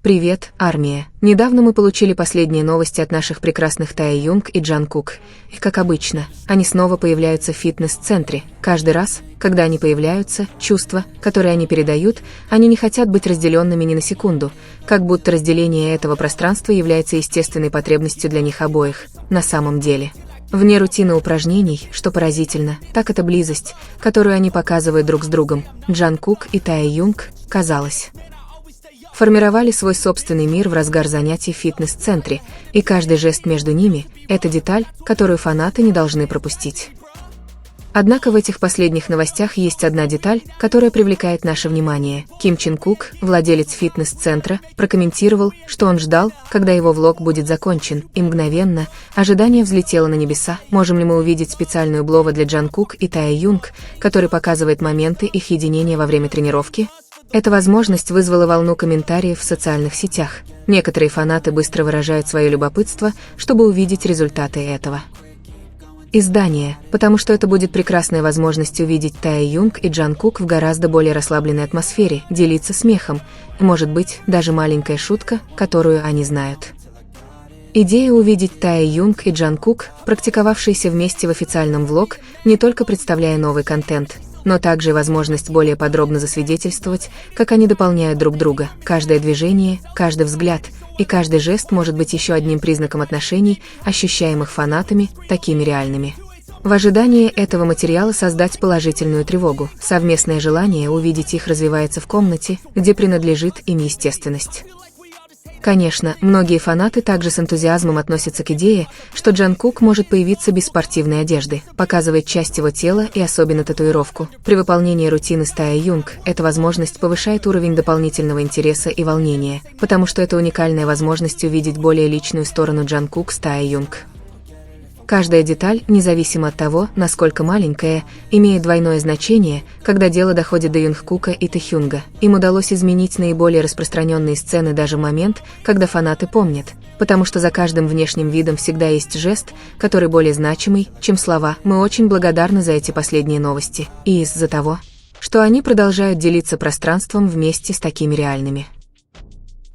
Привет, армия. Недавно мы получили последние новости от наших прекрасных Таe Юнг и Джангкук. И как обычно, они снова появляются в фитнес-центре. Каждый раз, когда они появляются, чувства, которые они передают, они не хотят быть разделенными ни на секунду, как будто разделение этого пространства является естественной потребностью для них обоих. На самом деле. Вне рутины упражнений, что поразительно, так это близость, которую они показывают друг с другом. Джангкук и Таe Юнг, казалось, формировали свой собственный мир в разгар занятий в фитнес-центре, и каждый жест между ними – это деталь, которую фанаты не должны пропустить. Однако в этих последних новостях есть одна деталь, которая привлекает наше внимание. Ким Чен Кук, владелец фитнес-центра, прокомментировал, что он ждал, когда его влог будет закончен, и мгновенно ожидание взлетело на небеса. Можем ли мы увидеть специальную блово для Джангкук и Таe Юнг, который показывает моменты их единения во время тренировки? Эта возможность вызвала волну комментариев в социальных сетях. Некоторые фанаты быстро выражают свое любопытство, чтобы увидеть результаты этого издания, потому что это будет прекрасная возможность увидеть Таe Юнг и Джангкук в гораздо более расслабленной атмосфере, делиться смехом, и, может быть, даже маленькая шутка, которую они знают. Идея увидеть Таe Юнг и Джангкук, практиковавшиеся вместе в официальном влог, не только представляя новый контент, но также возможность более подробно засвидетельствовать, как они дополняют друг друга. Каждое движение, каждый взгляд и каждый жест может быть еще одним признаком отношений, ощущаемых фанатами, такими реальными. В ожидании этого материала создать положительную тревогу. Совместное желание увидеть их развивается в комнате, где принадлежит им естественность. Конечно, многие фанаты также с энтузиазмом относятся к идее, что Джангкук может появиться без спортивной одежды, показывает часть его тела и особенно татуировку. При выполнении рутины с Таe Юнг эта возможность повышает уровень дополнительного интереса и волнения, потому что это уникальная возможность увидеть более личную сторону Джангкук с Таe Юнг. Каждая деталь, независимо от того, насколько маленькая, имеет двойное значение, когда дело доходит до Юнгкука и Тэхюнга. Им удалось изменить наиболее распространенные сцены даже в момент, когда фанаты помнят, потому что за каждым внешним видом всегда есть жест, который более значимый, чем слова. Мы очень благодарны за эти последние новости, и из-за того, что они продолжают делиться пространством вместе с такими реальными.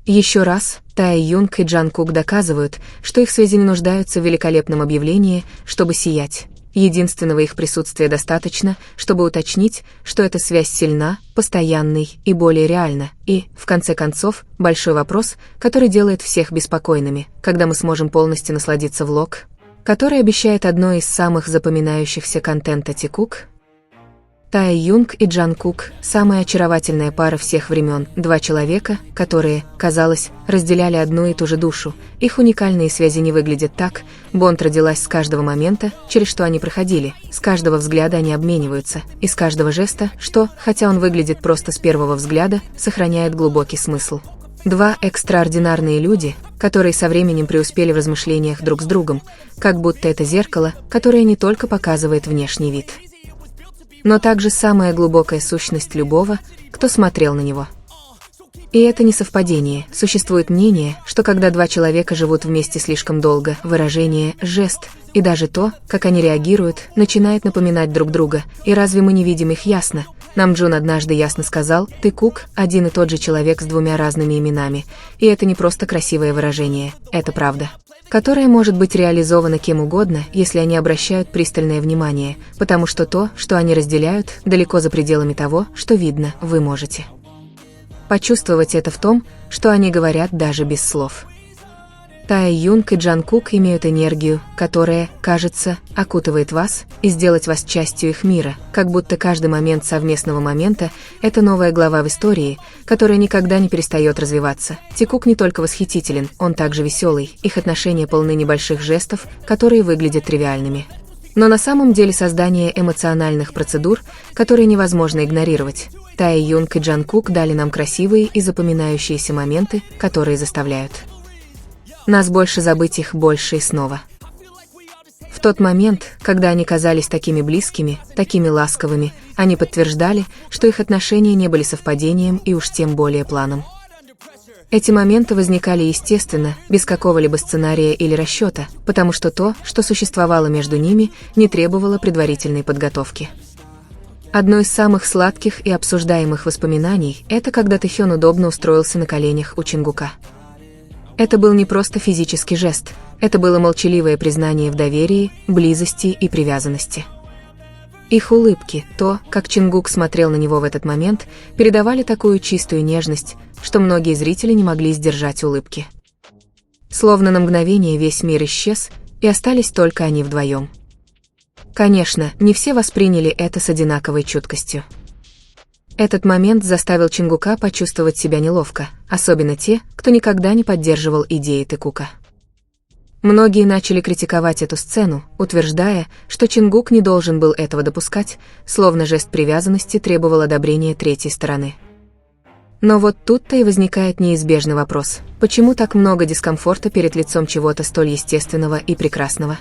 Еще раз, Таe Юнг и Джангкук доказывают, что их связи не нуждаются в великолепном объявлении, чтобы сиять. Единственного их присутствия достаточно, чтобы уточнить, что эта связь сильна, постоянной и более реальна. И, в конце концов, большой вопрос, который делает всех беспокойными, когда мы сможем полностью насладиться влог, который обещает одно из самых запоминающихся контента Тикук. Таe Юнг и Джангкук – самая очаровательная пара всех времен, два человека, которые, казалось, разделяли одну и ту же душу. Их уникальные связи не выглядят так, Бонд родилась с каждого момента, через что они проходили, с каждого взгляда они обмениваются, и с каждого жеста, что, хотя он выглядит просто с первого взгляда, сохраняет глубокий смысл. Два экстраординарные люди, которые со временем преуспели в размышлениях друг с другом, как будто это зеркало, которое не только показывает внешний вид, но также самая глубокая сущность любого, кто смотрел на него. И это не совпадение. Существует мнение, что когда два человека живут вместе слишком долго, выражение, жест и даже то, как они реагируют, начинает напоминать друг друга. И разве мы не видим их ясно? Нам Джун однажды ясно сказал: «Ты Кук, один и тот же человек с двумя разными именами». И это не просто красивое выражение, это правда, которая может быть реализована кем угодно, если они обращают пристальное внимание, потому что то, что они разделяют, далеко за пределами того, что видно, вы можете почувствовать это в том, что они говорят даже без слов. Таe Юнг и Джангкук имеют энергию, которая, кажется, окутывает вас, и сделать вас частью их мира, как будто каждый момент совместного момента – это новая глава в истории, которая никогда не перестает развиваться. Тикук не только восхитителен, он также веселый, их отношения полны небольших жестов, которые выглядят тривиальными. Но на самом деле создание эмоциональных процедур, которые невозможно игнорировать. Таe Юнг и Джангкук дали нам красивые и запоминающиеся моменты, которые заставляют нас больше забыть их больше и снова. В тот момент, когда они казались такими близкими, такими ласковыми, они подтверждали, что их отношения не были совпадением и уж тем более планом. Эти моменты возникали естественно, без какого-либо сценария или расчета, потому что то, что существовало между ними, не требовало предварительной подготовки. Одно из самых сладких и обсуждаемых воспоминаний – это когда Тэхён удобно устроился на коленях у Чингука. Это был не просто физический жест, это было молчаливое признание в доверии, близости и привязанности. Их улыбки, то, как Чингук смотрел на него в этот момент, передавали такую чистую нежность, что многие зрители не могли сдержать улыбки. Словно на мгновение весь мир исчез, и остались только они вдвоем. Конечно, не все восприняли это с одинаковой чуткостью. Этот момент заставил Чингука почувствовать себя неловко, особенно те, кто никогда не поддерживал идеи Тэкука. Многие начали критиковать эту сцену, утверждая, что Чингук не должен был этого допускать, словно жест привязанности требовал одобрения третьей стороны. Но вот тут-то и возникает неизбежный вопрос: почему так много дискомфорта перед лицом чего-то столь естественного и прекрасного?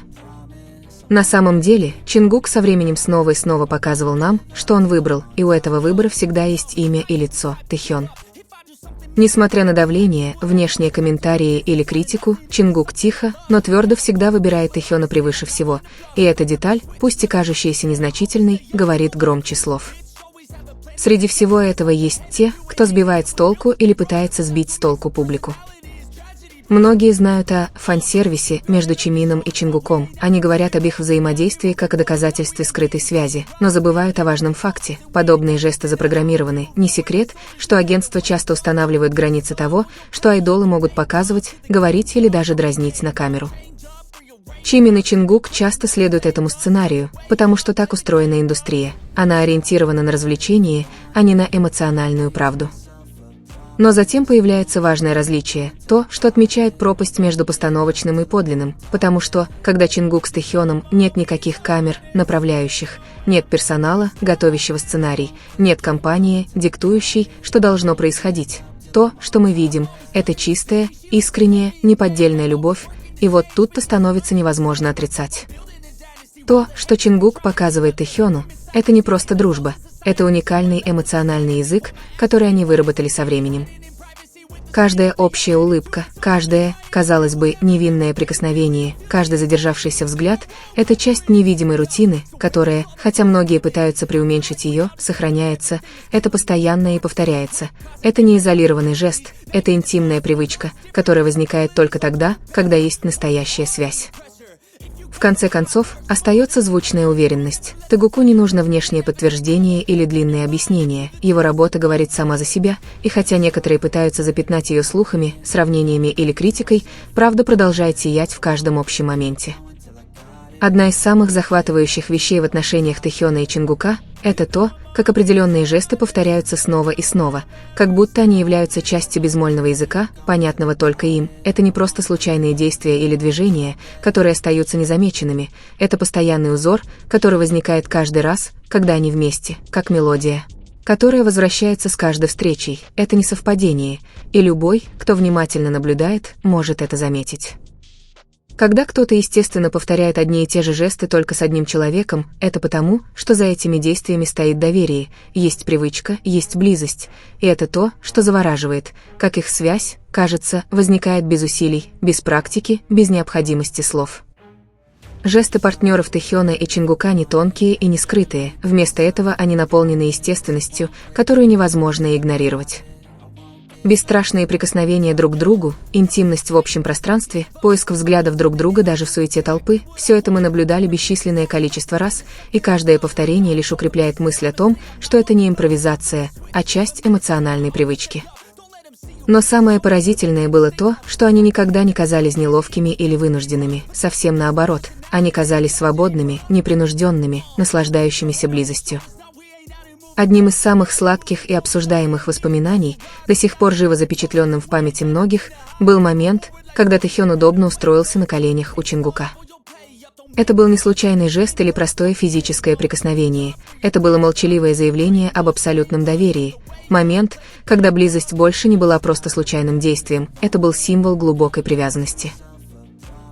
На самом деле, Чингук со временем снова и снова показывал нам, что он выбрал, и у этого выбора всегда есть имя и лицо – Тэхён. Несмотря на давление, внешние комментарии или критику, Чингук тихо, но твердо всегда выбирает Тэхёна превыше всего, и эта деталь, пусть и кажущаяся незначительной, говорит громче слов. Среди всего этого есть те, кто сбивает с толку или пытается сбить с толку публику. Многие знают о фан-сервисе между Чимином и Чингуком, они говорят об их взаимодействии как о доказательстве скрытой связи, но забывают о важном факте: подобные жесты запрограммированы. Не секрет, что агентства часто устанавливают границы того, что айдолы могут показывать, говорить или даже дразнить на камеру. Чимин и Чингук часто следуют этому сценарию, потому что так устроена индустрия. Она ориентирована на развлечение, а не на эмоциональную правду. Но затем появляется важное различие, то, что отмечает пропасть между постановочным и подлинным, потому что, когда Чингук с Тэхёном, нет никаких камер, направляющих, нет персонала, готовящего сценарий, нет компании, диктующей, что должно происходить. То, что мы видим, это чистая, искренняя, неподдельная любовь, и вот тут-то становится невозможно отрицать. То, что Чингук показывает Тэхёну, это не просто дружба, это уникальный эмоциональный язык, который они выработали со временем. Каждая общая улыбка, каждое, казалось бы, невинное прикосновение, каждый задержавшийся взгляд – это часть невидимой рутины, которая, хотя многие пытаются преуменьшить ее, сохраняется, это постоянно и повторяется. Это не изолированный жест, это интимная привычка, которая возникает только тогда, когда есть настоящая связь. В конце концов, остается звучная уверенность. Тэгуку не нужно внешнее подтверждение или длинные объяснения, его работа говорит сама за себя, и хотя некоторые пытаются запятнать ее слухами, сравнениями или критикой, правда продолжает сиять в каждом общем моменте. Одна из самых захватывающих вещей в отношениях Тэхёна и Чингука – это то, как определенные жесты повторяются снова и снова, как будто они являются частью безмолвного языка, понятного только им. Это не просто случайные действия или движения, которые остаются незамеченными, это постоянный узор, который возникает каждый раз, когда они вместе, как мелодия, которая возвращается с каждой встречей. Это не совпадение, и любой, кто внимательно наблюдает, может это заметить. Когда кто-то естественно повторяет одни и те же жесты только с одним человеком, это потому, что за этими действиями стоит доверие, есть привычка, есть близость, и это то, что завораживает, как их связь, кажется, возникает без усилий, без практики, без необходимости слов. Жесты партнеров Тэхёна и Чингука не тонкие и не скрытые, вместо этого они наполнены естественностью, которую невозможно игнорировать. Бесстрашные прикосновения друг к другу, интимность в общем пространстве, поиск взглядов друг друга даже в суете толпы – все это мы наблюдали бесчисленное количество раз, и каждое повторение лишь укрепляет мысль о том, что это не импровизация, а часть эмоциональной привычки. Но самое поразительное было то, что они никогда не казались неловкими или вынужденными, совсем наоборот, они казались свободными, непринужденными, наслаждающимися близостью. Одним из самых сладких и обсуждаемых воспоминаний, до сих пор живо запечатленным в памяти многих, был момент, когда Тэхён удобно устроился на коленях у Чингука. Это был не случайный жест или простое физическое прикосновение, это было молчаливое заявление об абсолютном доверии, момент, когда близость больше не была просто случайным действием, это был символ глубокой привязанности.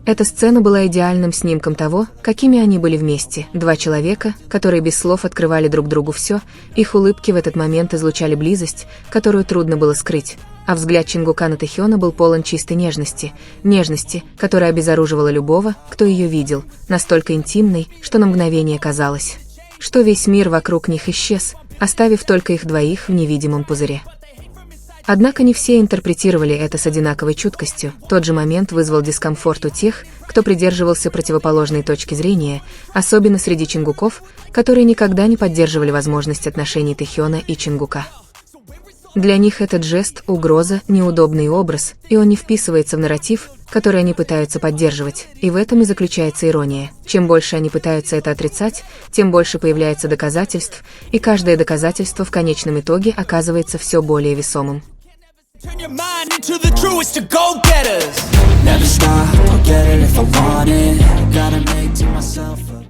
Эта сцена была идеальным снимком того, какими они были вместе. Два человека, которые без слов открывали друг другу все, их улыбки в этот момент излучали близость, которую трудно было скрыть, а взгляд Чингука на Тэхёна был полон чистой нежности, которая обезоруживала любого, кто ее видел, настолько интимной, что на мгновение казалось. что весь мир вокруг них исчез, оставив только их двоих в невидимом пузыре. Однако не все интерпретировали это с одинаковой чуткостью. Тот же момент вызвал дискомфорт у тех, кто придерживался противоположной точки зрения, особенно среди чингуков, которые никогда не поддерживали возможность отношений Тэхёна и Чингука. Для них этот жест – угроза, неудобный образ, и он не вписывается в нарратив, который они пытаются поддерживать, и в этом и заключается ирония. Чем больше они пытаются это отрицать, тем больше появляется доказательств, и каждое доказательство в конечном итоге оказывается все более весомым. Turn your mind into the truest to go-getters. Never stop, I'll get it if I want it. Gotta make to myself a